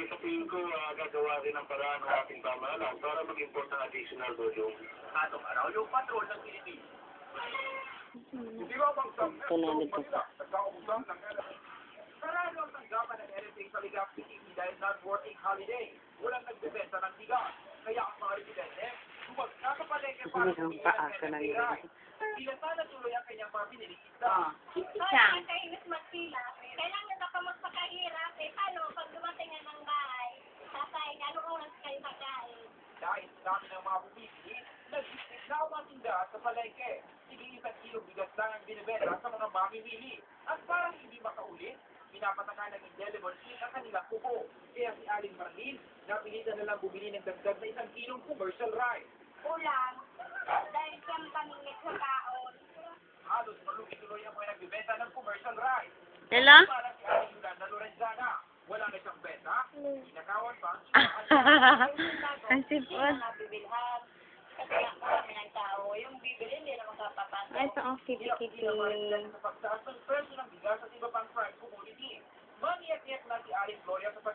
sa tingin ko, gagawa rin ng paraan ng ating pamahalaan para mag-import ng additional volume. Atong araw, yung patrol ng Pilipinas. Hindi ba bang Tunod ito. nagkakausap ng karano ang tanggapan ng LFA sa Ligang PTP dahil non-working holiday. Walang nagbebenta ng bigas. Kaya ang mga residente, magkakapalengke para sa paasa na yun. Pinasa na tuloy ang kanyang mga piniling isda. Kaya kainis magpila, kailangan na pa magpakahirap. Paano pag dumating na ng bahay, tatay, anong oras kayo kakain? Dahil sa dami ng mga bumibili, nag-isip na ang mga tindahan sa palengke. Sige, 1 kilong bigas lang ang binibenta sa mga mamimili. At parang hindi makaulit, pinapataka ng indelible sheet ang kanilang kuko. Kaya si Aling Marlin, napilitan na lang bumili ng dagdag na 1 kilong commercial rice. Ulam, dahil siyang pamingit sa taon. Halos malugi-tuloy ang mga nagbibenta ng commercial rice. Hello? Para si Aling Yolanda Lorenzana, wala na siyang benta, inakawan pa, Ang sipon. Nabibilhan. Kasi marami ng tao, yung bibili hindi na makapapasok. Ay, ito ang kiti-kiti. sa pagtaas ng presyo ng bigas at iba pang prime commodity. Maniyak-iyak na si Aling Gloria sa